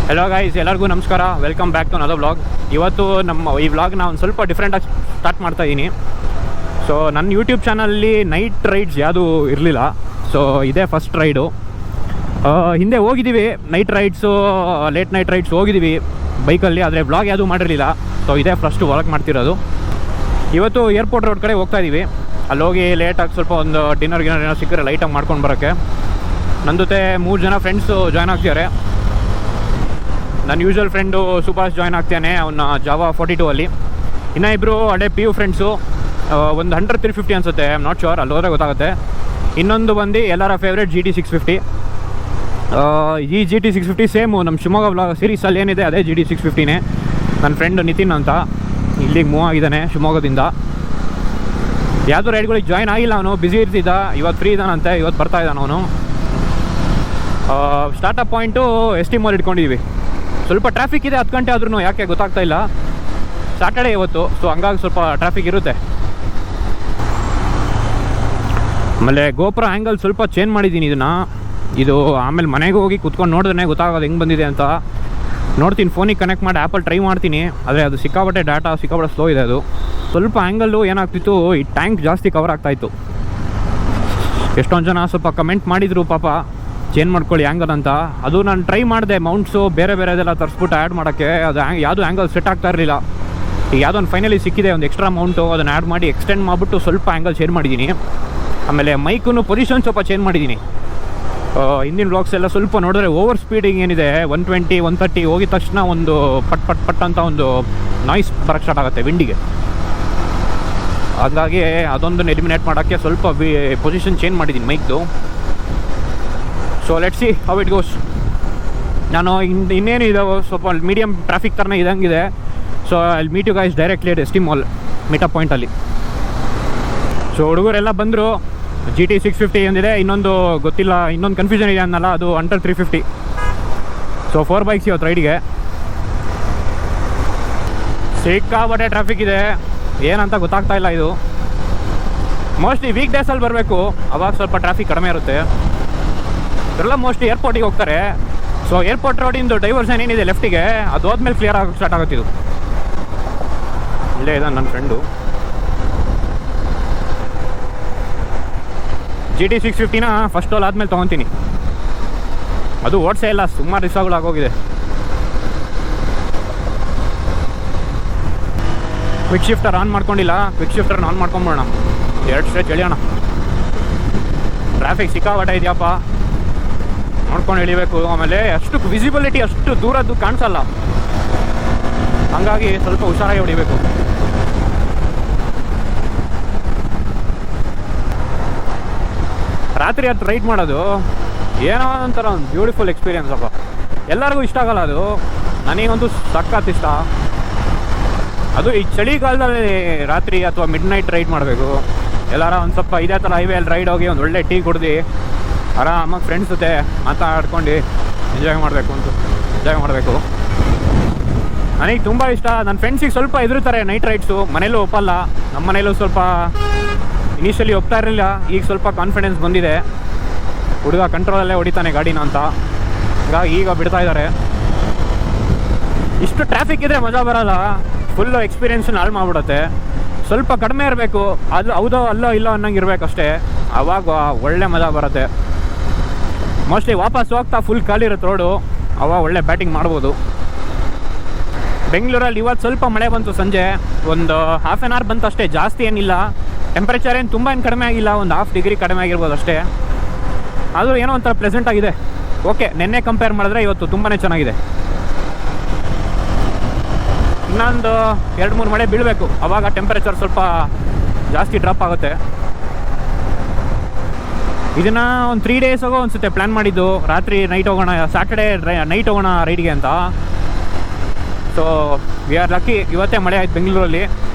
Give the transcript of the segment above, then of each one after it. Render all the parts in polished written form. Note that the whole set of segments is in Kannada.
ಹೆಲೋ ಗೈಸ್, ಎಲ್ಲರಿಗೂ ನಮಸ್ಕಾರ. Welcome back to another vlog. ಇವತ್ತು ನಮ್ಮ ಈ ವ್ಲಾಗ್ನ ಒಂದು ಸ್ವಲ್ಪ ಡಿಫ್ರೆಂಟಾಗಿ ಸ್ಟಾರ್ಟ್ ಮಾಡ್ತಾ ಇದ್ದೀನಿ. ಸೊ ನನ್ನ ಯೂಟ್ಯೂಬ್ ಚಾನಲಲ್ಲಿ ನೈಟ್ ರೈಡ್ಸ್ ಯಾವುದೂ ಇರಲಿಲ್ಲ. ಸೊ ಇದೇ ಫಸ್ಟ್ ರೈಡು. ಹಿಂದೆ ಹೋಗಿದ್ದೀವಿ night rides, late night rides ಹೋಗಿದ್ದೀವಿ ಬೈಕಲ್ಲಿ, ಆದರೆ ವ್ಲಾಗ್ ಯಾವುದೂ ಮಾಡಿರಲಿಲ್ಲ. ಸೊ ಇದೇ ಫಸ್ಟು ವ್ಲಾಗ್ ಮಾಡ್ತಿರೋದು. ಇವತ್ತು ಏರ್ಪೋರ್ಟ್ ರೋಡ್ ಕಡೆ ಹೋಗ್ತಾ ಇದ್ದೀವಿ. ಅಲ್ಲಿ ಹೋಗಿ ಲೇಟಾಗಿ ಸ್ವಲ್ಪ ಒಂದು ಡಿನ್ನರ್ ಏನೋ ಸಿಕ್ಕರೆ ಲೈಟಾಗಿ ಮಾಡ್ಕೊಂಡು ಬರೋಕ್ಕೆ. ನನ್ನ ಜೊತೆ 3 ಜನ ಫ್ರೆಂಡ್ಸು ಜಾಯ್ನ್ ಆಗ್ತಿದ್ದಾರೆ. ನನ್ನ ಯೂಶ್ವಲ್ ಫ್ರೆಂಡು ಸುಭಾಷ್ ಜಾಯ್ನ್ ಆಗ್ತಾನೆ, ಅವನ್ನ ಜಾವಾ 42 ಅಲ್ಲಿ. ಇನ್ನೂ ಇಬ್ಬರು ಅದೇ PU ಫ್ರೆಂಡ್ಸು, ಒಂದು 100-350 ಅನಿಸುತ್ತೆ, ಐ ಆಮ್ ನಾಟ್ ಶೋರ್, ಅಲ್ಲಿ ಹೋದರೆ ಗೊತ್ತಾಗುತ್ತೆ. ಇನ್ನೊಂದು ಬಂದು ಎಲ್ಲರ ಫೇವ್ರೇಟ್ GT 650. ಈ GT 650 ಸೇಮು ನಮ್ಮ ಶಿವಮೊಗ್ಗ ವ್ಲಾಗ್ ಸೀರೀಸಲ್ಲಿ ಏನಿದೆ ಅದೇ GT 650ನೇ. ನನ್ನ ಫ್ರೆಂಡು ನಿತಿನ್ ಅಂತ ಇಲ್ಲಿಗೆ ಮೂವ್ ಆಗಿದ್ದಾನೆ ಶಿವಮೊಗ್ಗದಿಂದ. ಯಾವುದೋ ರೈಡ್ಗಳಿಗೆ ಜಾಯ್ನ್ ಆಗಿಲ್ಲ, ಅವನು ಬ್ಯುಸಿ ಇರ್ತಿದ್ದ. ಇವತ್ತು ಫ್ರೀ ಇದ್ದಾನಂತೆ, ಇವತ್ತು ಬರ್ತಾ ಇದ್ದಾನೆ ಅವನು. ಸ್ಟಾರ್ಟಪ್ ಪಾಯಿಂಟು ST ಮಾಲ್ ಇಟ್ಕೊಂಡಿದ್ದೀವಿ. ಸ್ವಲ್ಪ ಟ್ರಾಫಿಕ್ ಇದೆ, 10 ಗಂಟೆ ಆದ್ರೂ ಯಾಕೆ ಗೊತ್ತಾಗ್ತಾ ಇಲ್ಲ. ಸ್ಯಾಟರ್ಡೇ ಇವತ್ತು, ಸೊ ಹಂಗಾಗಿ ಸ್ವಲ್ಪ ಟ್ರಾಫಿಕ್ ಇರುತ್ತೆ. ಆಮೇಲೆ ಗೋಪುರ ಆ್ಯಂಗಲ್ ಸ್ವಲ್ಪ ಚೇಂಜ್ ಮಾಡಿದ್ದೀನಿ ಇದು ಆಮೇಲೆ ಮನೆಗೆ ಹೋಗಿ ಕುತ್ಕೊಂಡು ನೋಡಿದ್ರೆ ಗೊತ್ತಾಗೋದು ಹೆಂಗೆ ಬಂದಿದೆ ಅಂತ. ನೋಡ್ತೀನಿ, ಫೋನಿಗೆ ಕನೆಕ್ಟ್ ಮಾಡಿ ಆ್ಯಪಲ್ಲಿ ಟ್ರೈ ಮಾಡ್ತೀನಿ, ಆದರೆ ಅದು ಸಿಕ್ಕಾಪಟ್ಟೆ ಡಾಟಾ ಸಿಕ್ಕಾಪಟ್ಟೆ ಸ್ಲೋ ಇದೆ. ಅದು ಸ್ವಲ್ಪ ಆ್ಯಂಗಲ್ಲು ಏನಾಗ್ತಿತ್ತು, ಈ ಟ್ಯಾಂಕ್ ಜಾಸ್ತಿ ಕವರ್ ಆಗ್ತಾಯಿತ್ತು. ಎಷ್ಟೊಂದು ಜನ ಸ್ವಲ್ಪ ಕಮೆಂಟ್ ಮಾಡಿದರು ಪಾಪ, ಚೇಂಜ್ ಮಾಡ್ಕೊಳ್ಳಿ ಆ್ಯಂಗಲ್ ಅಂತ. ಅದು ನಾನು ಟ್ರೈ ಮಾಡಿದೆ, ಮೌಂಟ್ಸು ಬೇರೆ ಬೇರೆದೆಲ್ಲ ತರಿಸ್ಬಿಟ್ಟು ಆ್ಯಡ್ ಮಾಡೋಕ್ಕೆ. ಅದು ಯಾವುದು ಆ್ಯಂಗಲ್ ಸೆಟ್ ಆಗ್ತಾ ಇರಲಿಲ್ಲ. ಈಗ ಯಾವುದೋ ಒಂದು ಫೈನಲಿ ಸಿಕ್ಕಿದೆ, ಒಂದು ಎಕ್ಸ್ಟ್ರಾ ಮೌಂಟು, ಅದನ್ನು ಆ್ಯಡ್ ಮಾಡಿ ಎಕ್ಸ್ಟೆಂಡ್ ಮಾಡಿಬಿಟ್ಟು ಸ್ವಲ್ಪ ಆ್ಯಂಗಲ್ ಚೇಂಜ್ ಮಾಡಿದ್ದೀನಿ. ಆಮೇಲೆ ಮೈಕನ್ನು ಪೊಸಿಷನ್ ಸ್ವಲ್ಪ ಚೇಂಜ್ ಮಾಡಿದ್ದೀನಿ. ಹಿಂದಿನ ವ್ಲಾಗ್ಸ್ ಎಲ್ಲ ಸ್ವಲ್ಪ ನೋಡಿದ್ರೆ ಓವರ್ ಸ್ಪೀಡಿಂಗ್ ಏನಿದೆ 120-130 ಹೋಗಿದ ತಕ್ಷಣ ಒಂದು ಪಟ್ ಪಟ್ ಪಟ್ ಅಂತ ಒಂದು ನಾಯ್ಸ್ ಬರೋಕ್ಕೆ ಸ್ಟಾರ್ಟ್ ಆಗುತ್ತೆ ವಿಂಡಿಗೆ. ಹಾಗಾಗಿ ಅದೊಂದನ್ನು ಎಲಿಮಿನೇಟ್ ಮಾಡೋಕ್ಕೆ ಸ್ವಲ್ಪ ಪೊಸಿಷನ್ ಚೇಂಜ್ ಮಾಡಿದ್ದೀನಿ ಮೈಕ್ದು. So let's see how it goes. ನಾನು ಇನ್ನೇನು ಇದಾವೆ, ಸ್ವಲ್ಪ ಮೀಡಿಯಮ್ ಟ್ರಾಫಿಕ್ ಥರನೇ ಇದಂಗಿದೆ. ಸೊ ಅಲ್ಲಿ meet you guys directly at ST mall meetup ಪಾಯಿಂಟಲ್ಲಿ. ಸೊ ಹುಡುಗರೆಲ್ಲ ಬಂದರು. GT 650 ಒಂದಿದೆ, ಇನ್ನೊಂದು ಗೊತ್ತಿಲ್ಲ, ಇನ್ನೊಂದು ಕನ್ಫ್ಯೂಷನ್ ಇದೆ ಅನ್ನಲ್ಲ, ಅದು ಅಂಡರ್ 350. ಸೊ 4 ಬೈಕ್ಸ್ ಇವತ್ತು ರೈಡಿಗೆ. ಸಿಕ್ಕಾಪಟ್ಟೆ ಟ್ರಾಫಿಕ್ ಇದೆ, ಏನಂತ ಗೊತ್ತಾಗ್ತಾ ಇಲ್ಲ. ಇದು ಮೋಸ್ಟ್ಲಿ ವೀಕ್ ಡೇಸಲ್ಲಿ ಬರಬೇಕು, ಅವಾಗ ಸ್ವಲ್ಪ ಟ್ರಾಫಿಕ್ ಕಡಿಮೆ ಇರುತ್ತೆ. ಇವರೆಲ್ಲ ಮೋಸ್ಟ್ಲಿ ಏರ್ಪೋರ್ಟಿಗೆ ಹೋಗ್ತಾರೆ. ಸೊ ಏರ್ಪೋರ್ಟ್ ರೋಡಿಂದು ಡೈವರ್ಷನ್ ಏನಿದೆ ಲೆಫ್ಟಿಗೆ, ಅದು ಹೋದ್ಮೇಲೆ ಕ್ಲಿಯರ್ ಆಗೋಕ್ಕೆ ಸ್ಟಾರ್ಟ್ ಆಗುತ್ತೆ. ಇದು ಇಲ್ಲೇ ಇದೆ ನನ್ನ ಫ್ರೆಂಡು. GT 650ನ ಫಸ್ಟ್ ಟೋಲ್ ಆದಮೇಲೆ ತೊಗೊತೀನಿ. ಅದು ಓಡಿಸೇ ಇಲ್ಲ, ಸುಮಾರು ದಿವಸಗಳಾಗೋಗಿದೆ. ಕ್ವಿಕ್ ಶಿಫ್ಟರ್ ಆನ್ ಮಾಡ್ಕೊಂಡಿಲ್ಲ, ಕ್ವಿಕ್ ಶಿಫ್ಟರ್ನ ಆನ್ ಮಾಡ್ಕೊಂಬಿಡೋಣ, 2 ಸ್ಟ್ರೆಚ್ ಎಳಿಯೋಣ. ಟ್ರಾಫಿಕ್ ಸಿಕ್ಕಾಪಟ್ಟೆ ಇದೆಯಪ್ಪ, ನೋಡ್ಕೊಂಡು ಎಳಿಬೇಕು. ಆಮೇಲೆ ಅಷ್ಟು ವಿಸಿಬಿಲಿಟಿ ಅಷ್ಟು ದೂರದ್ದು ಕಾಣಿಸಲ್ಲ, ಹಂಗಾಗಿ ಸ್ವಲ್ಪ ಹುಷಾರಾಗಿ ಹೊಡಿಬೇಕು. ರಾತ್ರಿ ಹೊತ್ತು ರೈಡ್ ಮಾಡೋದು ಏನೋ ಒಂಥರ ಒಂದು ಬ್ಯೂಟಿಫುಲ್ ಎಕ್ಸ್ಪೀರಿಯನ್ಸ್ ಅಪ್ಪ. ಎಲ್ಲರಿಗೂ ಇಷ್ಟ ಆಗಲ್ಲ ಅದು, ನನಗಂತೂ ಸಖತ್ ಇಷ್ಟ. ಅದು ಈ ಚಳಿಗಾಲದಲ್ಲಿ ರಾತ್ರಿ ಅಥವಾ ಮಿಡ್ ನೈಟ್ ರೈಡ್ ಮಾಡಬೇಕು. ಎಲ್ಲಾರ ಒಂದು ಸ್ವಲ್ಪ ಇದೇ ಥರ ಹೈವೇಲಿ ರೈಡ್ ಹೋಗಿ ಒಂದು ಒಳ್ಳೆ ಟೀ ಕುಡ್ದು ಆರಾಮಾಗಿ ಫ್ರೆಂಡ್ಸ್ ಜೊತೆ ಮಾತಾಡ್ಕೊಂಡು ಎಂಜಾಯ್ ಮಾಡಬೇಕು. ನನಗೆ ತುಂಬ ಇಷ್ಟ. ನನ್ನ ಫ್ರೆಂಡ್ಸಿಗೆ ಸ್ವಲ್ಪ ಹೆದರ್ತಾರೆ ನೈಟ್ ರೈಡ್ಸು, ಮನೇಲೂ ಒಪ್ಪಲ್ಲ. ನಮ್ಮ ಮನೇಲೂ ಸ್ವಲ್ಪ ಇನಿಷಿಯಲಿ ಒಪ್ತಾ ಇರಲಿಲ್ಲ, ಈಗ ಸ್ವಲ್ಪ ಕಾನ್ಫಿಡೆನ್ಸ್ ಬಂದಿದೆ. ಹುಡುಗ ಕಂಟ್ರೋಲಲ್ಲೇ ಹೊಡಿತಾನೆ ಗಾಡಿನ ಅಂತ, ಹೀಗಾಗಿ ಈಗ ಬಿಡ್ತಾ ಇದ್ದಾರೆ. ಇಷ್ಟು ಟ್ರಾಫಿಕ್ ಇದ್ದರೆ ಮಜಾ ಬರೋಲ್ಲ, ಫುಲ್ಲು ಎಕ್ಸ್ಪೀರಿಯೆನ್ಸನ್ನ ಹಾಳು ಮಾಡಿಬಿಡುತ್ತೆ. ಸ್ವಲ್ಪ ಕಡಿಮೆ ಇರಬೇಕು, ಅದು ಹೌದೋ ಅಲ್ಲೋ ಇಲ್ಲೋ ಅನ್ನಂಗೆ ಇರಬೇಕಷ್ಟೇ, ಆವಾಗ ಒಳ್ಳೆ ಮಜಾ ಬರುತ್ತೆ. ಮೋಸ್ಟ್ಲಿ ವಾಪಸ್ ಹೋಗ್ತಾ ಫುಲ್ ಖಾಲಿ ಇರುತ್ತೆ ರೋಡು, ಅವಾಗ ಒಳ್ಳೆ ಬ್ಯಾಟಿಂಗ್ ಮಾಡ್ಬೋದು. ಬೆಂಗಳೂರಲ್ಲಿ ಇವತ್ತು ಸ್ವಲ್ಪ ಮಳೆ ಬಂತು ಸಂಜೆ, ಒಂದು ಹಾಫ್ ಆನ್ ಅವರ್ ಬಂತು ಅಷ್ಟೇ, ಜಾಸ್ತಿ ಏನಿಲ್ಲ. ಟೆಂಪ್ರೇಚರ್ ಏನು ತುಂಬ ಕಡಿಮೆ ಆಗಿಲ್ಲ, ಒಂದು 1/2 ಡಿಗ್ರಿ ಕಡಿಮೆ ಆಗಿರ್ಬೋದು ಅಷ್ಟೇ. ಆದರೂ ಏನೋ ಒಂಥರ ಪ್ಲೆಸೆಂಟ್ ಆಗಿದೆ. ಓಕೆ, ನೆನ್ನೆ ಕಂಪೇರ್ ಮಾಡಿದ್ರೆ ಇವತ್ತು ತುಂಬಾ ಚೆನ್ನಾಗಿದೆ. ಇನ್ನೊಂದು 2-3 ಮಳೆ ಬೀಳಬೇಕು, ಆವಾಗ ಟೆಂಪ್ರೇಚರ್ ಸ್ವಲ್ಪ ಜಾಸ್ತಿ ಡ್ರಾಪ್ ಆಗುತ್ತೆ. ಇದನ್ನು ಒಂದು 3 ಡೇಸ್ ಹೋಗೋ ಅನಿಸುತ್ತೆ ಪ್ಲ್ಯಾನ್ ಮಾಡಿದ್ದು. ರಾತ್ರಿ ನೈಟ್ ಹೋಗೋಣ, ಸ್ಯಾಟರ್ಡೇ ನೈಟ್ ಹೋಗೋಣ ರೈಡ್ಗೆ ಅಂತ. ಸೊ ವಿ ಆರ್ ಲಕ್ಕಿ, ಇವತ್ತೇ ಮಳೆ ಆಯ್ತು ಬೆಂಗಳೂರಲ್ಲಿ.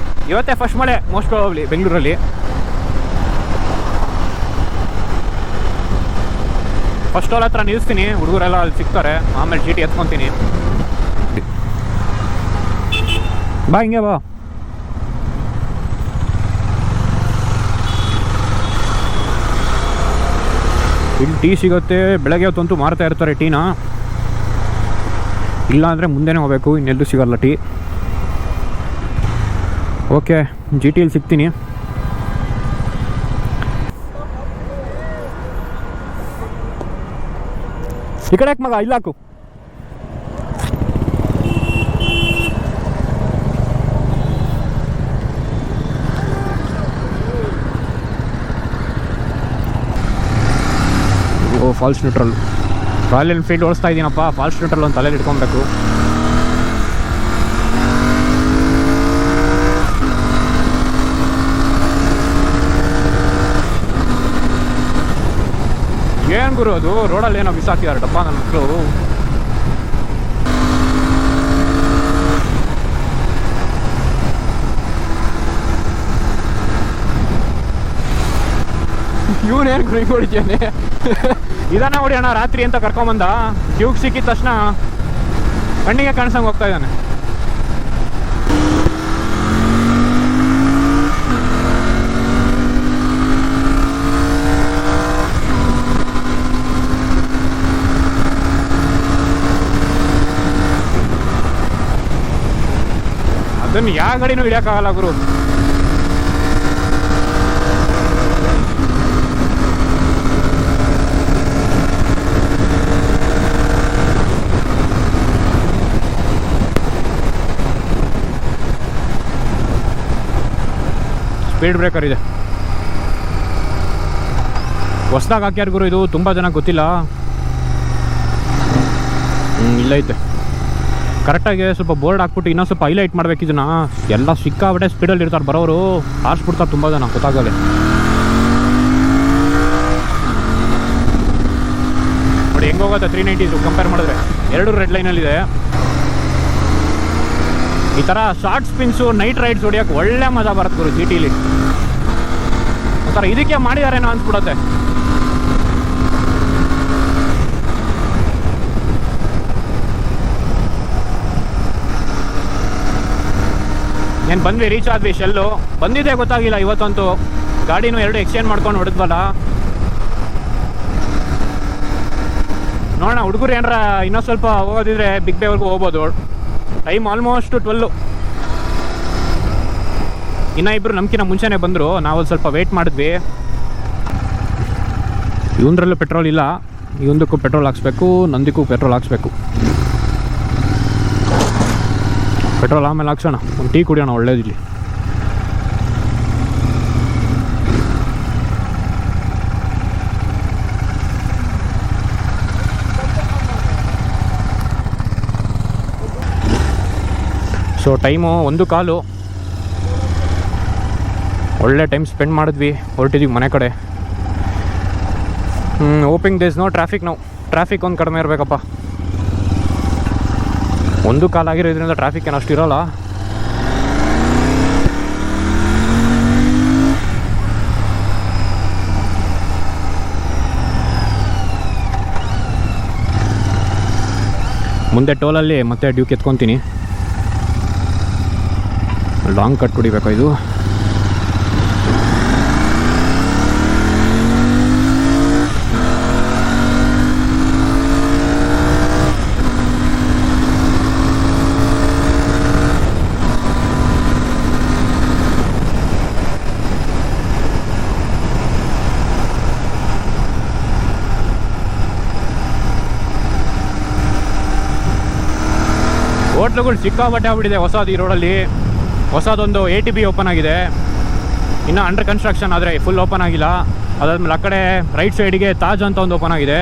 ಇವತ್ತೇ ಫಸ್ಟ್ ಮಳೆ ಮೋಸ್ಟ್ ಪ್ರಾಬಬ್ಲಿ ಬೆಂಗಳೂರಲ್ಲಿ. ಫಸ್ಟ್ ಟೋಲ್ ಹತ್ರ ನಿಲ್ಲಿಸ್ತೀನಿ, ಹುಡುಗರೆಲ್ಲ ಅಲ್ಲಿ ಸಿಗ್ತಾರೆ, ಆಮೇಲೆ GT ಎತ್ಕೊತೀನಿ. ಬಾ ಹಿಂಗೆ ಬಾ. ಇಲ್ಲಿ ಟೀ ಸಿಗುತ್ತೆ, ಬೆಳಗ್ಗೆ ಹೊತ್ತಂತೂ ಮಾರ್ತಾ ಇರ್ತಾರೆ ಟೀನ. ಇಲ್ಲ ಅಂದರೆ ಮುಂದೆನೇ ಹೋಗಬೇಕು, ಇನ್ನೆಲ್ಲೂ ಸಿಗಲ್ಲ ಟೀ. ಓಕೆ, ಜಿ ಟಿಯಲ್ಲಿ ಸಿಗ್ತೀನಿ. ಈ ಕಡೆ ಮಗ ಇಲ್ಲ ಹಾಕು. ಓ, ಫಾಲ್ಸ್ ನ್ಯೂಟ್ರಲ್. ರಾಯಲ್ ಎನ್ಫೀಲ್ಡ್ ಓಡಿಸ್ತಾ ಇದ್ದೀನಪ್ಪ, ಫಾಲ್ಸ್ ನ್ಯೂಟ್ರಲ್ ಒಂದು ತಲೆಯಲ್ಲಿ ಇಟ್ಕೊಬೇಕು. ಏನು ಗುರು ಅದು ರೋಡಲ್ಲಿ ಏನೋ ಬಿಸಾಕಿದ್ದಾರೆ ಡಬ್ಬ ನನ್ನ ಮಕ್ಕಳು. ಇವನೇನು ಗುರಿ ಹೊಡಿತಾನೆ. ಇದನ್ನ ಹೊಡಿಯೋಣ ರಾತ್ರಿ ಅಂತ ಕರ್ಕೊಂಬಂದ. ಟ್ಯೂಬ್ ಸಿಕ್ಕಿದ ತಕ್ಷಣ ಕಣ್ಣಿಗೆ ಕಾಣಿಸಂಗೆ ಹೋಗ್ತಾ ಇದ್ದಾನೆ. ಅದನ್ನು ಯಾವ ಗಾಡಿನೂ ಹಿಡಿಯೋಕ್ಕಾಗಲ್ಲ ಗುರು. ಸ್ಪೀಡ್ ಬ್ರೇಕರ್ ಇದೆ, ಹೊಸ್ದಾಗಿ ಹಾಕ್ಯಾರ ಗುರು. ಇದು ತುಂಬ ಜನ ಗೊತ್ತಿಲ್ಲ. ಇಲ್ಲೈತೆ ಕರೆಕ್ಟಾಗಿ ಸ್ವಲ್ಪ ಬೋರ್ಡ್ ಹಾಕ್ಬಿಟ್ಟು ಇನ್ನೂ ಸ್ವಲ್ಪ ಹೈಲೈಟ್ ಮಾಡ್ಬೇಕು ಇದನ್ನ. ಎಲ್ಲ ಸಿಕ್ಕಾಬಿಟ್ಟೆ ಸ್ಪೀಡಲ್ಲಿ ಇರ್ತಾರೆ ಬರೋರು, ಆರಿಸ್ಬಿಡ್ತಾರೆ ತುಂಬ ಜನ ಗೊತ್ತಾಗಲ್ಲ. ನೋಡಿ ಹೆಂಗೆ ಹೋಗುತ್ತೆ 390 ಕಂಪೇರ್ ಮಾಡಿದ್ರೆ. ಎರಡು ರೆಡ್ ಲೈನಲ್ಲಿದೆ. ಈ ಥರ ಶಾರ್ಟ್ ಸ್ಪಿನ್ಸು ನೈಟ್ ರೈಡ್ಸ್ ಹೊಡಿಯೋಕೆ ಒಳ್ಳೆ ಮಜಾ ಬರುತ್ತೆ ಗುರು ಜಿ ಟಿಲಿ. ಒಂಥರ ಇದಕ್ಕೆ ಮಾಡಿದಾರೇನೋ ಅನ್ಸ್ಬಿಡುತ್ತೆ. ಏನು ಬಂದ್ವಿ, ರೀಚ್ ಆದ್ವಿ. ಶೆಲ್ಲು ಬಂದಿದೆ ಗೊತ್ತಾಗಿಲ್ಲ ಇವತ್ತಂತೂ. ಗಾಡಿನೂ 2 ಎಕ್ಸ್ಚೇಂಜ್ ಮಾಡ್ಕೊಂಡು ಹೊಡೆದ್ವಲ್ಲ. ನೋಡೋಣ, ಹುಡುಗರು ಏನಾರ ಇನ್ನೊಂದು ಸ್ವಲ್ಪ ಹೋಗೋದಿದ್ರೆ ಬಿಗ್ ಬೇವರೆಗೂ ಹೋಗ್ಬೋದು. Time almost 12. ಇನ್ನೂ ಇಬ್ಬರು ನಮ್ಕಿನ್ನ ಮುಂಚೆನೇ ಬಂದರು. ನಾವು ಸ್ವಲ್ಪ ವೆಯ್ಟ್ ಮಾಡಿದ್ವಿ. ಇವಂದ್ರಲ್ಲೂ ಪೆಟ್ರೋಲ್ ಇಲ್ಲ. ಇವೊಂದಕ್ಕೂ ಪೆಟ್ರೋಲ್ ಹಾಕ್ಸ್ಬೇಕು, ನಂದಕ್ಕೂ ಪೆಟ್ರೋಲ್ ಹಾಕ್ಸ್ಬೇಕು. ಪೆಟ್ರೋಲ್ ಆಮೇಲೆ ಹಾಕ್ಸೋಣ, ಒಂದು ಟೀ ಕುಡಿಯೋಣ ಒಳ್ಳೇದಿಲ್ಲಿ. So time 1:15. ಒಳ್ಳೆ ಟೈಮ್ ಸ್ಪೆಂಡ್ ಮಾಡಿದ್ವಿ. ಹೊರಟಿದ್ವಿ ಮನೆ ಕಡೆ. Hoping there's no traffic. ನಾವು ಟ್ರಾಫಿಕ್ ಒಂದು ಕಡಿಮೆ ಇರಬೇಕಪ್ಪ. 1:15 ಆಗಿರೋದ್ರಿಂದ ಟ್ರಾಫಿಕ್ ಏನು ಅಷ್ಟು ಇರೋಲ್ಲ. ಮುಂದೆ ಟೋಲಲ್ಲಿ ಮತ್ತೆ ಡ್ಯೂಕ್ ಎತ್ಕೊತೀನಿ. ಲಾಂಗ್ ಕಟ್ ಕುಡಿಬೇಕು ಇದು. ಹೋಟ್ಲುಗಳು ಸಿಕ್ಕಾಬಟ್ಟೆ ಆಗ್ಬಿಟ್ಟಿದೆ ಹೊಸದು ಈ ರೋಡಲ್ಲಿ. ಹೊಸದೊಂದು ATB ಓಪನ್ ಆಗಿದೆ, ಇನ್ನು ಅಂಡರ್ ಕನ್ಸ್ಟ್ರಕ್ಷನ್, ಆದರೆ ಫುಲ್ ಓಪನ್ ಆಗಿಲ್ಲ. ಅದಾದ್ಮೇಲೆ ಆ ಕಡೆ ರೈಟ್ ಸೈಡಿಗೆ ತಾಜ್ ಅಂತ ಒಂದು ಓಪನ್ ಆಗಿದೆ.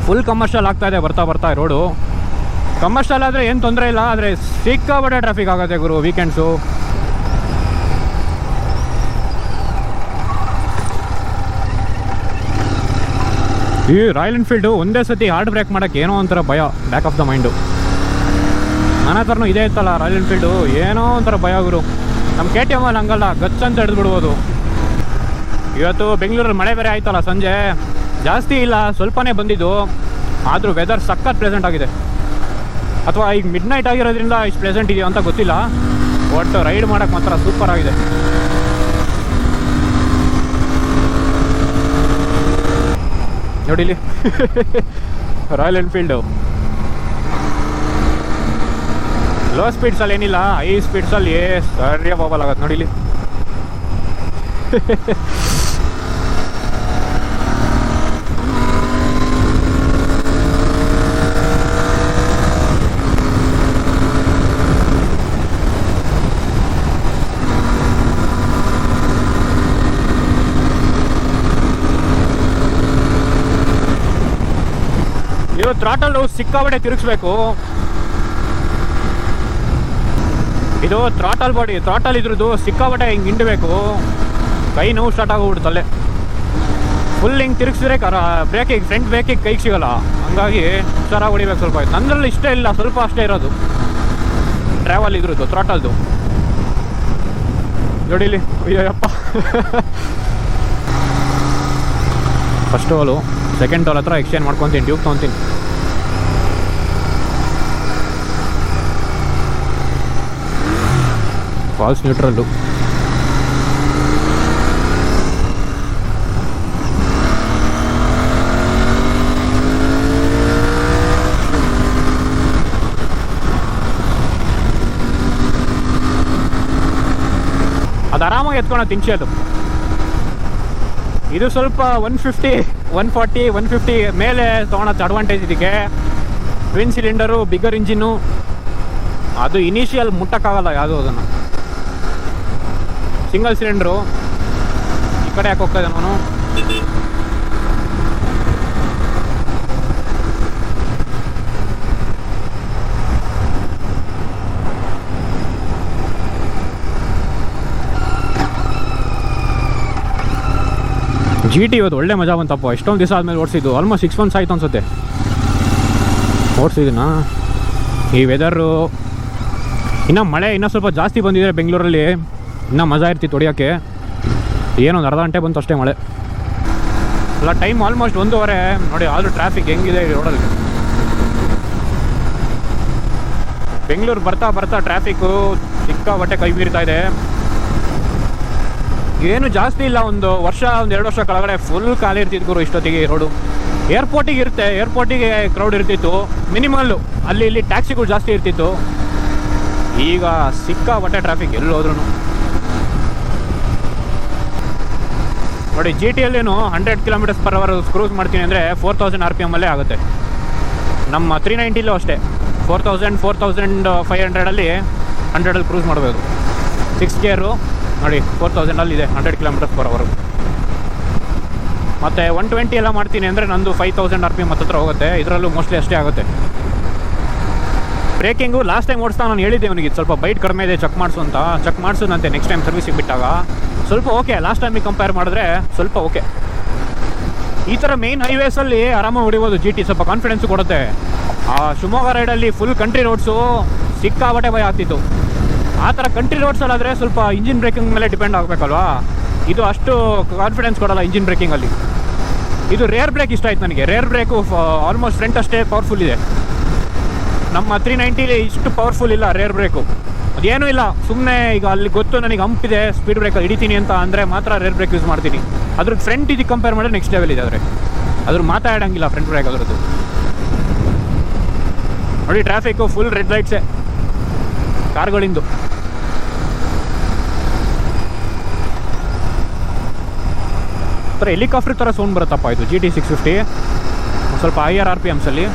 ಫುಲ್ ಕಮರ್ಷಿಯಲ್ ಆಗ್ತಾ ಇದೆ ಬರ್ತಾ ಬರ್ತಾ ರೋಡು. ಕಮರ್ಷಿಯಲ್ ಆದರೆ ಏನು ತೊಂದರೆ ಇಲ್ಲ, ಆದರೆ ಸಿಕ್ಕಾಬಟ್ಟೆ ಟ್ರಾಫಿಕ್ ಆಗುತ್ತೆ ಗುರು ವೀಕೆಂಡ್ಸು. ಈ ರಾಯಲ್ ಎನ್ಫೀಲ್ಡು ಒಂದೇ ಸತಿ ಹಾರ್ಡ್ ಬ್ರೇಕ್ ಮಾಡೋಕ್ಕೆ ಏನೋ ಒಂಥರ ಭಯ, ಬ್ಯಾಕ್ ಆಫ್ ದ ಮೈಂಡು. ನನ್ನ ಹತ್ರನೂ ಇದೇ ಇತ್ತಲ್ಲ ರಾಯಲ್ ಎನ್ಫೀಲ್ಡು, ಏನೋ ಒಂಥರ ಭಯ ಗುರು. ನಮ್ಮ KTM ಅಲ್ಲಿ ಹಂಗಲ್ಲ, ಗಚ್ ಅಂತ ಹಿಡಿದ್ಬಿಡ್ಬೋದು. ಇವತ್ತು ಬೆಂಗಳೂರಲ್ಲಿ ಮಳೆ ಬೇರೆ ಆಯ್ತಲ್ಲ, ಸಂಜೆ ಜಾಸ್ತಿ ಇಲ್ಲ, ಸ್ವಲ್ಪನೇ ಬಂದಿದ್ದು. ಆದರೂ ವೆದರ್ ಸಖತ್ ಪ್ಲೆಸೆಂಟ್ ಆಗಿದೆ. ಅಥವಾ ಈಗ ಮಿಡ್ ನೈಟ್ ಆಗಿರೋದ್ರಿಂದ ಇಷ್ಟು ಪ್ಲೆಸೆಂಟ್ ಇದೆಯೋ ಅಂತ ಗೊತ್ತಿಲ್ಲ. ಒಟ್ಟು ರೈಡ್ ಮಾಡೋಕ್ಕೆ ಮಾತ್ರ ಸೂಪರ್ ಆಗಿದೆ. ನೋಡಿಲಿ ರಾಯಲ್ ಎನ್ಫೀಲ್ಡು ಲೋ ಸ್ಪೀಡ್ಸಲ್ಲಿ ಏನಿಲ್ಲ, ಹೈ ಸ್ಪೀಡ್ಸಲ್ಲಿ ಸರಿಯಾಗಿ ಹೋಗಲಾಗತ್ತೆ ನೋಡಿಲಿ. ಇದು ಥ್ರಾಟಲ್ ಸಿಕ್ಕಾಬಟ್ಟೆ ತಿರುಗಿಸ್ಬೇಕು. ಇದು ಥ್ರಾಟಲ್ ಬಾಡಿ, ಥ್ರಾಟಲ್ ಇದ್ರದ್ದು ಸಿಕ್ಕಾಬಟ್ಟೆ ಹಿಂಗೆ ಹಿಂಡಬೇಕು, ಕೈ ನೋವು ಸ್ಟಾರ್ಟ್ ಆಗೋಗ್ಬಿಡುತ್ತಲ್ಲೇ. ಫುಲ್ ಹಿಂಗೆ ತಿರುಗಿಸಿದ್ರೆ ಬ್ರೇಕಿಗೆ, ಫ್ರಂಟ್ ಬ್ರೇಕಿಗೆ ಕೈಗೆ ಸಿಗಲ್ಲ, ಹಂಗಾಗಿ ಹುಷಾರಾಗಿ ಹೊಡಿಬೇಕು ಸ್ವಲ್ಪ. ಆಯ್ತು ನಂದ್ರಲ್ಲಿ ಇಷ್ಟೇ ಇಲ್ಲ, ಸ್ವಲ್ಪ ಅಷ್ಟೇ ಇರೋದು ಟ್ರಾವೆಲ್ ಇದ್ರದ್ದು ಥ್ರಾಟಲ್ದು. ನೋಡಿಲಿ, ಅಯ್ಯಪ್ಪ. ಫಸ್ಟ್ ಟೋಲು, ಸೆಕೆಂಡ್ ಟೋಲ್ ಹತ್ರ ಎಕ್ಸ್ಚೇಂಜ್ ಮಾಡ್ಕೊತೀನಿ, ಟ್ಯೂಬ್ ತೊಗೊತೀನಿ. False neutral. ಅದು ಆರಾಮಾಗಿ ಎತ್ಕೊಂಡು ತಿಂಚಿ. ಅದು ಇದು ಸ್ವಲ್ಪ 150, 140, 150 ಮೇಲೆ ತೊಗೊಳೋದು ಅಡ್ವಾಂಟೇಜ್ ಇದಕ್ಕೆ. ಟ್ವಿನ್ ಸಿಲಿಂಡರು, ಬಿಗ್ಗರ್ ಇಂಜಿನ್ನು, ಅದು ಇನಿಷಿಯಲ್ ಮುಟ್ಟಕ್ಕಾಗಲ್ಲ ಯಾವುದೂ. ಅದನ್ನು ಸಿಂಗಲ್ ಸಿಲಿಂಡ್ರು ಈ ಕಡೆ ಯಾಕೆ ಹೋಗ್ತಾ ಇದ್ದಾನೆ ಅವನು. ಜಿ ಟಿ ಇವತ್ತು ಒಳ್ಳೆ ಮಜಾ ಬಂತಪ್ಪ. ಎಷ್ಟೊಂದು ದಿವಸ ಆದಮೇಲೆ ಓಡಿಸಿದ್ದು, ಆಲ್ಮೋಸ್ಟ್ 6 months ಆಯಿತು ಅನ್ಸುತ್ತೆ ಓಡಿಸಿದ್ದೀನ. ಈ ವೆದರು ಇನ್ನೂ ಮಳೆ ಇನ್ನೂ ಸ್ವಲ್ಪ ಜಾಸ್ತಿ ಬಂದಿದೆ ಬೆಂಗಳೂರಲ್ಲಿ, ಇನ್ನೂ ಮಜಾ ಇರ್ತಿತ್ತು ಹೊಡಿಯೋಕ್ಕೆ. ಏನೊಂದು ಅರ್ಧ ಗಂಟೆ ಬಂತು ಅಷ್ಟೇ ಮಳೆ. ಅಲ್ಲ ಟೈಮ್ ಆಲ್ಮೋಸ್ಟ್ 1:30 ನೋಡಿ. ಆದರೂ ಟ್ರಾಫಿಕ್ ಹೆಂಗಿದೆ ಈ ರೋಡಲ್ಲಿ. ಬೆಂಗಳೂರು ಬರ್ತಾ ಬರ್ತಾ ಟ್ರಾಫಿಕ್ಕು ಸಿಕ್ಕಾಪಟ್ಟೆ ಕೈ ಬೀರ್ತಾ ಇದೆ. ಏನು ಜಾಸ್ತಿ ಇಲ್ಲ, ಒಂದು 1-2 ವರ್ಷ ಕೆಳಗಡೆ ಫುಲ್ ಖಾಲಿ ಇರ್ತಿತ್ತು ಗುರು ಇಷ್ಟೊತ್ತಿಗೆ ರೋಡು. ಏರ್ಪೋರ್ಟಿಗೆ ಇರುತ್ತೆ, ಏರ್ಪೋರ್ಟಿಗೆ ಕ್ರೌಡ್ ಇರ್ತಿತ್ತು ಮಿನಿಮಲ್ಲು, ಅಲ್ಲಿ ಇಲ್ಲಿ ಟ್ಯಾಕ್ಸಿಗಳು ಜಾಸ್ತಿ ಇರ್ತಿತ್ತು. ಈಗ ಸಿಕ್ಕಾಪಟ್ಟೆ ಟ್ರಾಫಿಕ್ ಎಲ್ಲಿ ಹೋದ್ರೂ ನೋಡಿ. ಜಿ ಟಿಯಲ್ಲೇನು 100 km/h ಕ್ರೂಸ್ ಮಾಡ್ತೀನಿ ಅಂದರೆ 4000 RPM ಅಲ್ಲೇ ಆಗುತ್ತೆ. ನಮ್ಮ 390ಲೂ ಅಷ್ಟೇ 4000, 4500 100 ಕ್ರೂಸ್ ಮಾಡಬೇಕು. 6 ಗೇರು ನೋಡಿ 4000 ಇದೆ 100 km/h. ಮತ್ತು 120 ಎಲ್ಲ ಮಾಡ್ತೀನಿ ಅಂದರೆ ನಂದು 5000 RPM ಹತ್ತಿರ ಹೋಗುತ್ತೆ. ಇದರಲ್ಲೂ ಮೋಸ್ಟ್ಲಿ ಅಷ್ಟೇ ಆಗುತ್ತೆ. ಬ್ರೇಕಿಂಗು ಲಾಸ್ಟ್ ಟೈಮ್ ಓಡಿಸ್ತಾ ನಾನು ಹೇಳಿದ್ದೆ ಅವನಿಗೆ ಸ್ವಲ್ಪ ಬೈಟ್ ಕಡಿಮೆ ಇದೆ, ಚೆಕ್ ಮಾಡಿಸು ಅಂತ. ಚೆಕ್ ಮಾಡಿಸೋದಂತೆ ನೆಕ್ಸ್ಟ್ ಟೈಮ್ ಸರ್ವಿಸಿಗೆ ಬಿಟ್ಟಾಗ ಸ್ವಲ್ಪ ಓಕೆ. ಲಾಸ್ಟ್ ಟೈಮಿಗೆ ಕಂಪೇರ್ ಮಾಡಿದ್ರೆ ಸ್ವಲ್ಪ ಓಕೆ. ಈ ಥರ ಮೇನ್ ಹೈವೇಸಲ್ಲಿ ಆರಾಮಾಗಿ ಹೊಡಿಬೋದು ಜಿ ಟಿ, ಸ್ವಲ್ಪ ಕಾನ್ಫಿಡೆನ್ಸು ಕೊಡುತ್ತೆ. ಆ ಶಿವಮೊಗ್ಗ ರೈಡಲ್ಲಿ ಫುಲ್ ಕಂಟ್ರಿ ರೋಡ್ಸು ಸಿಕ್ಕಾಬಟ್ಟೆ ಭಯ ಆಗ್ತಿತ್ತು. ಆ ಥರ ಕಂಟ್ರಿ ರೋಡ್ಸಲ್ಲಾದರೆ ಸ್ವಲ್ಪ ಇಂಜಿನ್ ಬ್ರೇಕಿಂಗ್ ಮೇಲೆ ಡಿಪೆಂಡ್ ಆಗಬೇಕಲ್ವಾ. ಇದು ಅಷ್ಟು ಕಾನ್ಫಿಡೆನ್ಸ್ ಕೊಡೋಲ್ಲ ಇಂಜಿನ್ ಬ್ರೇಕಿಂಗಲ್ಲಿ. ಇದು ರೇರ್ ಬ್ರೇಕ್ ಇಷ್ಟ ಆಯ್ತು ನನಗೆ. ರೇರ್ ಬ್ರೇಕು ಆಲ್ಮೋಸ್ಟ್ ಫ್ರಂಟ್ ಅಷ್ಟೇ ಪವರ್ಫುಲ್ ಇದೆ. ನಮ್ಮ 390 ಇಷ್ಟು ಪವರ್ಫುಲ್ ಇಲ್ಲ ರೇರ್ ಬ್ರೇಕು. ಅದೇನೂ ಇಲ್ಲ, ಸುಮ್ಮನೆ ಈಗ ಅಲ್ಲಿ ಗೊತ್ತು ನನಗೆ ಹಂಪಿದೆ, ಸ್ಪೀಡ್ ಬ್ರೇಕಲ್ಲಿ ಹಿಡಿತೀನಿ ಅಂತ ಅಂದರೆ ಮಾತ್ರ ರೇರ್ ಬ್ರೇಕ್ ಯೂಸ್ ಮಾಡ್ತೀನಿ. ಅದ್ರ ಫ್ರಂಟ್ ಇದಕ್ಕೆ ಕಂಪೇರ್ ಮಾಡಿದ್ರೆ ನೆಕ್ಸ್ಟ್ ಲೆವೆಲ್ ಇದೆ. ಆದರೆ ಅದ್ರ ಮಾತಾಡೋಂಗಿಲ್ಲ ಫ್ರಂಟ್ ಬ್ರೇಕ್ ಅದರದ್ದು. ನೋಡಿ ಟ್ರಾಫಿಕ್ಕು ಫುಲ್ ರೆಡ್ ಲೈಟ್ಸೇ ಕಾರ್ಗಳಿಂದು. ಥರ ಹೆಲಿಕಾಪ್ಟರ್ ಥರ ಸೌಂಡ್ ಬರುತ್ತಪ್ಪ ಇದು GT 650. ಒಂದು ಸ್ವಲ್ಪ higher RPMಸಲ್ಲಿ.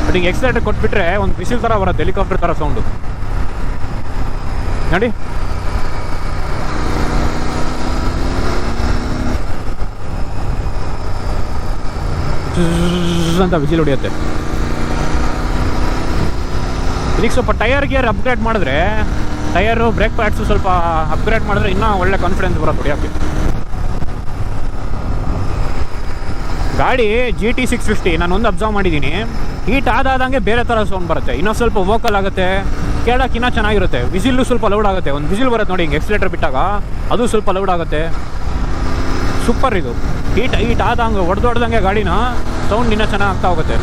ಬಟ್ ಹಿಂಗೆ ಎಕ್ಸಲೇಟರ್ ಕೊಟ್ಬಿಟ್ರೆ ಒಂದು ಬಿಸಿಲ್ ಥರ ಬರುತ್ತೆ, ಹೆಲಿಕಾಪ್ಟರ್ ಥರ ಸೌಂಡು ನೋಡಿ. ಅಂತ ಬಿಸಿಲ್ ಹೊಡಿಯುತ್ತೆ. ಇದಕ್ಕೆ ಸ್ವಲ್ಪ ಟೈರ್ ಗಿಯರ್ ಅಪ್ಗ್ರೇಡ್ ಮಾಡಿದ್ರೆ, ಟೈರು ಬ್ರೇಕ್ ಪ್ಯಾಡ್ಸು ಸ್ವಲ್ಪ ಅಪ್ಗ್ರೇಡ್ ಮಾಡಿದ್ರೆ ಇನ್ನೂ ಒಳ್ಳೆ ಕಾನ್ಫಿಡೆನ್ಸ್ ಬರುತ್ತೆ ಹೊಡಿಯೋಕ್ಕೆ. ಗಾಡಿ GT 650 ನಾನು ಒಂದು ಅಬ್ಸರ್ವ್ ಮಾಡಿದ್ದೀನಿ, ಹೀಟ್ ಆದಂಗೆ ಬೇರೆ ಥರ ಸೌಂಡ್ ಬರುತ್ತೆ. ಇನ್ನೂ ಸ್ವಲ್ಪ ವೋಕಲ್ ಆಗುತ್ತೆ, ಕೇಳೋಕೆ ಇನ್ನೂ ಚೆನ್ನಾಗಿರುತ್ತೆ. ವಿಸಿಲ್ಲು ಸ್ವಲ್ಪ ಲೌಡ್ ಆಗುತ್ತೆ. ಒಂದು ವಿಸಿಲ್ ಬರುತ್ತೆ ನೋಡಿ ಹಿಂಗೆ ಎಕ್ಸ್ಲೇಟರ್ ಬಿಟ್ಟಾಗ, ಅದು ಸ್ವಲ್ಪ ಲೌಡ್ ಆಗುತ್ತೆ. ಸೂಪರ್ ಇದು. ಹೀಟ್ ಆದಂಗೆ ಹೊಡೆದೊಡ್ದಂಗೆ ಗಾಡಿನ ಸೌಂಡ್ ಇನ್ನೂ ಚೆನ್ನಾಗಿ ಆಗ್ತಾ ಹೋಗುತ್ತೆ.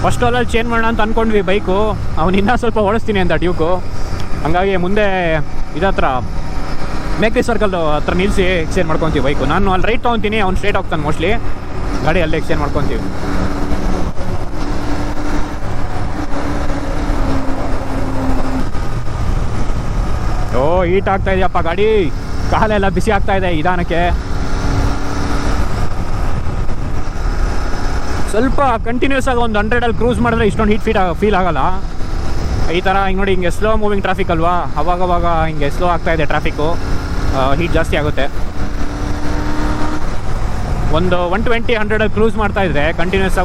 ಫಸ್ಟ್ ಅಲ್ಲಲ್ಲಿ ಚೇಂಜ್ ಮಾಡೋಣ ಅಂತ ಅಂದ್ಕೊಂಡ್ವಿ ಬೈಕು. ಅವ್ನು ಇನ್ನೂ ಸ್ವಲ್ಪ ಓಡಿಸ್ತೀನಿ ಅಂತ ಡ್ಯೂಕು. ಹಂಗಾಗಿ ಮುಂದೆ ಇದತ್ರ ಮೇಕ್ರಿ ಸರ್ಕಲ್ ಹತ್ರ ನಿಲ್ಲಿಸಿ ಎಕ್ಸ್ಚೇಂಜ್ ಮಾಡ್ಕೊತೀವಿ ಬೈಕು. ನಾನು ಅಲ್ಲಿ ರೈಟ್ ತೊಗೊತೀನಿ, ಅವ್ನು ಸ್ಟ್ರೇಟ್ ಹೋಗ್ತಾನೆ ಮೋಸ್ಟ್ಲಿ. ಗಾಡಿ ಅಲ್ಲೇ ಎಕ್ಸ್ಚೇಂಜ್ ಮಾಡ್ಕೊತೀವಿ. ಓ ಹೀಟ್ ಆಗ್ತಾ ಇದೆಯಪ್ಪ ಗಾಡಿ, ಕಾಲೆಲ್ಲ ಬಿಸಿ ಆಗ್ತಾ ಇದೆ ನಿಧಾನಕ್ಕೆ. ಸ್ವಲ್ಪ ಕಂಟಿನ್ಯೂಸ್ ಆಗಿ ಒಂದು 100 ಕ್ರೂಸ್ ಮಾಡಿದ್ರೆ ಇಷ್ಟೊಂದು ಹೀಟ್ ಫೀಲ್ ಆಗಲ್ಲ. ಈ ಥರ ಹಿಂಗೆ ನೋಡಿ, ಹಿಂಗೆ ಸ್ಲೋ ಮೂವಿಂಗ್ ಟ್ರಾಫಿಕ್ ಅಲ್ವಾ, ಅವಾಗವಾಗ ಹಿಂಗೆ ಸ್ಲೋ ಆಗ್ತಾ ಇದೆ ಟ್ರಾಫಿಕ್ಕು, ಹೀಟ್ ಜಾಸ್ತಿ ಆಗುತ್ತೆ. ಒಂದು 120-100 ಕ್ರೂಸ್ ಮಾಡ್ತಾ ಇದ್ರೆ ಕಂಟಿನ್ಯೂಸ್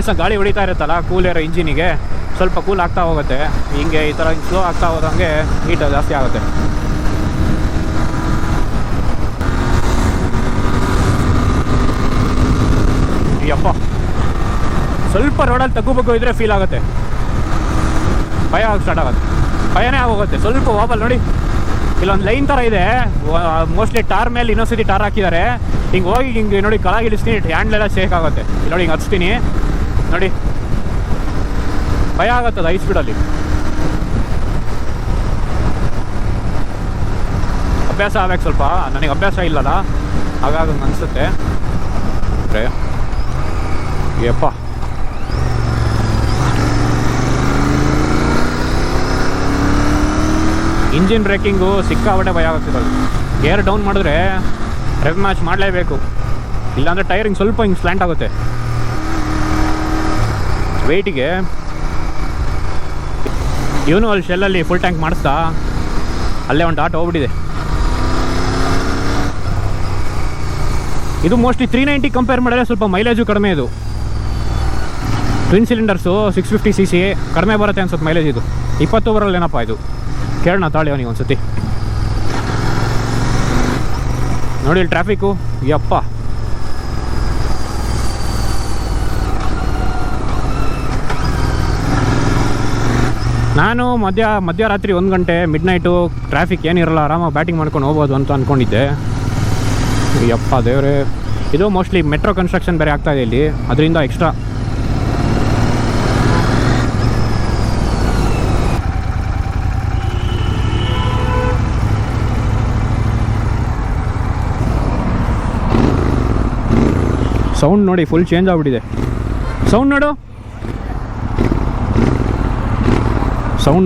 ಆಗಿ ಗಾಳಿ ಹೊಡಿತಾ ಇರುತ್ತಲ್ಲ, ಕೂಲ್ ಏರೋ ಇಂಜಿನಿಗೆ ಸ್ವಲ್ಪ ಕೂಲ್ ಆಗ್ತಾ ಹೋಗುತ್ತೆ. ಹಿಂಗೆ ಈ ಥರ ಸ್ಲೋ ಆಗ್ತಾ ಹೋದಂಗೆ ಹೀಟ್ ಜಾಸ್ತಿ ಆಗುತ್ತೆ. ಅಯ್ಯಪ್ಪ, ಸ್ವಲ್ಪ ರೋಡಲ್ಲಿ ತಗ್ಗು ಇದ್ರೆ ಫೀಲ್ ಆಗುತ್ತೆ, ಭಯ ಸ್ಟಾರ್ಟ್ ಆಗುತ್ತೆ, ಭಯನೇ ಆಗೋಗುತ್ತೆ. ಸ್ವಲ್ಪ ವಾಬಲ್ ನೋಡಿ, ಇಲ್ಲೊಂದು ಲೈನ್ ಥರ ಇದೆ, ಮೋಸ್ಟ್ಲಿ ಟಾರ್ ಮೇಲೆ ಇನ್ನೊಂದ್ಸತಿ ಟಾರ್ ಹಾಕಿದ್ದಾರೆ. ಹಿಂಗೆ ಹೋಗಿ ಹಿಂಗೆ ನೋಡಿ ಕೆಳಗೆ ಇಳಿಸ್ತೀನಿ, ಹ್ಯಾಂಡ್ಲೆಲ್ಲ ಶೇಕ್ ಆಗುತ್ತೆ. ಇಲ್ಲಿ ನೋಡಿ ಹಿಂಗೆ ಹಚ್ತೀನಿ ನೋಡಿ, ಭಯ ಆಗುತ್ತದೆ ಹೈ ಸ್ಪೀಡಲ್ಲಿ. ಅಭ್ಯಾಸ ಆಗ್ಬೇಕು ಸ್ವಲ್ಪ, ನನಗೆ ಅಭ್ಯಾಸ ಇಲ್ಲಲ್ಲ, ಹಾಗಾಗಿ ಅನಿಸುತ್ತೆ. ಯಪ್ಪ, ಇಂಜಿನ್ ಬ್ರೇಕಿಂಗು ಸಿಕ್ಕಾಪಟ್ಟೆ ಭಯ ಆಗ್ತಿದೆ. ಗೇರ್ ಡೌನ್ ಮಾಡಿದ್ರೆ ರೆವ್ ಮ್ಯಾಚ್ ಮಾಡಲೇಬೇಕು, ಇಲ್ಲಾಂದರೆ ಟೈರಿಂಗ್ ಸ್ವಲ್ಪ ಹಿಂಗೆ ಸ್ಲ್ಯಾಂಟ್ ಆಗುತ್ತೆ ವೆಯ್ಟಿಗೆ. ಇವನು ಅಲ್ಲಿ ಶೆಲ್ಲಲ್ಲಿ ಫುಲ್ ಟ್ಯಾಂಕ್ ಮಾಡಿಸ್ತಾ ಅಲ್ಲೇ ಒಂದು ಆಟ ಹೋಗ್ಬಿಟ್ಟಿದೆ. ಇದು ಮೋಸ್ಟ್ಲಿ 390 ಕಂಪೇರ್ ಮಾಡಿದ್ರೆ ಸ್ವಲ್ಪ ಮೈಲೇಜು ಕಡಿಮೆ. ಇದು ಟ್ವಿನ್ ಸಿಲಿಂಡರ್ಸು 650cc ಕಡಿಮೆ ಬರುತ್ತೆ ಅನ್ಸುತ್ತೆ ಮೈಲೇಜ್. ಇದು 20 ಬರಲ್ಲ ಏನಪ್ಪ ಇದು, ಕೇಳೋಣ ತಾಳಿ ಅವನಿಗೆ ಒಂದ್ಸತಿ. ನೋಡಿ ಇಲ್ಲಿ ಟ್ರಾಫಿಕ್ಕು, ಯಪ್ಪ. ನಾನು ಮಧ್ಯರಾತ್ರಿ 1 ಗಂಟೆ ಮಿಡ್ನೈಟು ಟ್ರಾಫಿಕ್ ಏನಿರಲ್ಲ, ಆರಾಮಾಗಿ ಬ್ಯಾಟಿಂಗ್ ಮಾಡ್ಕೊಂಡು ಹೋಗ್ಬೋದು ಅಂತ ಅಂದ್ಕೊಂಡಿದ್ದೆ. ಯಪ್ಪ ದೇವ್ರೆ, ಇದು ಮೋಸ್ಟ್ಲಿ ಮೆಟ್ರೋ ಕನ್ಸ್ಟ್ರಕ್ಷನ್ ಬೇರೆ ಆಗ್ತಾಯಿದೆ ಇಲ್ಲಿ, ಅದರಿಂದ ಎಕ್ಸ್ಟ್ರಾ. ಸೌಂಡ್ ನೋಡಿ ಫುಲ್ ಚೇಂಜ್ ಆಗಿಬಿಟ್ಟಿದೆ. ಸೌಂಡ್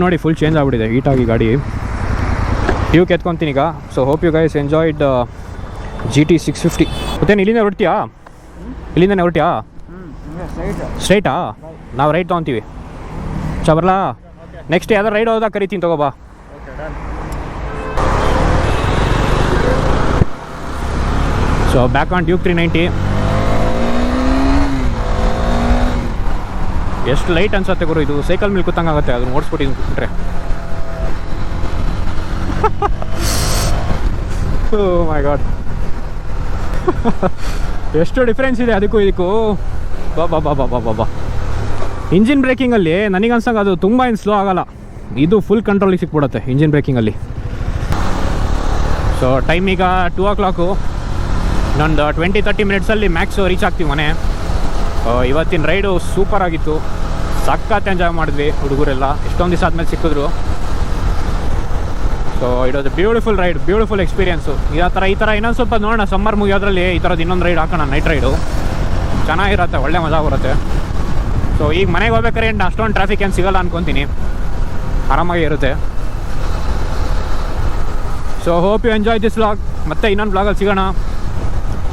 ನೋಡಿ ಫುಲ್ ಚೇಂಜ್ ಆಗಿಬಿಟ್ಟಿದೆ ಹೀಟಾಗಿ ಗಾಡಿ. ಟ್ಯೂಕ್ ಎತ್ಕೊತೀನಿ ಈಗ. So hope you guys enjoyed GT 650. ಮತ್ತೇನು ಇಲ್ಲಿಂದ ಹೊರಡ್ತೀಯಾ? ಇಲ್ಲಿಂದನೇ ಹೊರಟ್ಯಾ? ಸ್ಟ್ರೈಟಾ? ನಾವು ರೈಟ್ ತೊಗೊತೀವಿ. ಬರ್ಲಾ? ನೆಕ್ಸ್ಟ್ ಯಾವ್ದಾರು ರೈಡ್ ಹೋದಾಗ ಕರಿತೀನಿ, ತಗೋಬಾ. So back on Duke 390. ಎಷ್ಟು ಲೈಟ್ ಅನ್ಸುತ್ತೆ ಗುರು, ಇದು ಸೈಕಲ್ ಮೇಲೆ ಕೂತಂಗಾಗುತ್ತೆ ಅದನ್ನ ಓಡಿಸ್ಬಿಟ್ಟಿದ್ರೆ. ಓ ಮೈ ಗಾಡ್, ಎಷ್ಟು ಡಿಫ್ರೆನ್ಸ್ ಇದೆ ಅದಕ್ಕೂ ಇದಕ್ಕೂ. ಬಾ. ಇಂಜಿನ್ ಬ್ರೇಕಿಂಗಲ್ಲಿ ನನಗೆ ಅನ್ಸಂಗೆ ಅದು ತುಂಬ ಏನು ಸ್ಲೋ ಆಗಲ್ಲ, ಇದು ಫುಲ್ ಕಂಟ್ರೋಲಿಗೆ ಸಿಕ್ಬಿಡುತ್ತೆ ಇಂಜಿನ್ ಬ್ರೇಕಿಂಗಲ್ಲಿ. ಸೊ ಟೈಮ್ ಈಗ 2 o'clock. ಇನ್ನೊಂದು 20-30 ಮಿನಿಟ್ಸಲ್ಲಿ ಮ್ಯಾಕ್ಸು ರೀಚ್ ಆಗ್ತೀವಿ ಮನೆ. ಇವತ್ತಿನ ರೈಡು ಸೂಪರ್ ಆಗಿತ್ತು, ಸಖತ್ ಎಂಜಾಯ್ ಮಾಡಿದ್ವಿ ಹುಡುಗರೆಲ್ಲ, ಎಷ್ಟೊಂದು ದಿವಸ ಆದಮೇಲೆ ಸಿಕ್ಕಿದ್ರು. So it was beautiful ride, beautiful experience. ಈ ಥರ ಇನ್ನೊಂದು ಸ್ವಲ್ಪ ನೋಡೋಣ, ಸಮ್ಮರ್ ಮುಗಿಯೋದ್ರಲ್ಲಿ ಈ ಥರದ್ದು ಇನ್ನೊಂದು ರೈಡ್ ಹಾಕೋಣ, ನೈಟ್ ರೈಡು ಚೆನ್ನಾಗಿರುತ್ತೆ, ಒಳ್ಳೆ ಮಜಾ ಬರುತ್ತೆ. ಸೊ ಈಗ ಮನೆಗೆ ಹೋಗ್ಬೇಕಾದ್ರೆ ಅಷ್ಟೊಂದು ಟ್ರಾಫಿಕ್ ಏನು ಸಿಗೋಲ್ಲ ಅನ್ಕೊತೀನಿ, ಆರಾಮಾಗಿ ಇರುತ್ತೆ. So hope you enjoy this vlog. ಮತ್ತೆ ಇನ್ನೊಂದು ವ್ಲಾಗಲ್ಲಿ ಸಿಗೋಣ.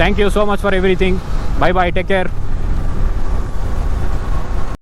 Thank you so much for everything. Bye take care.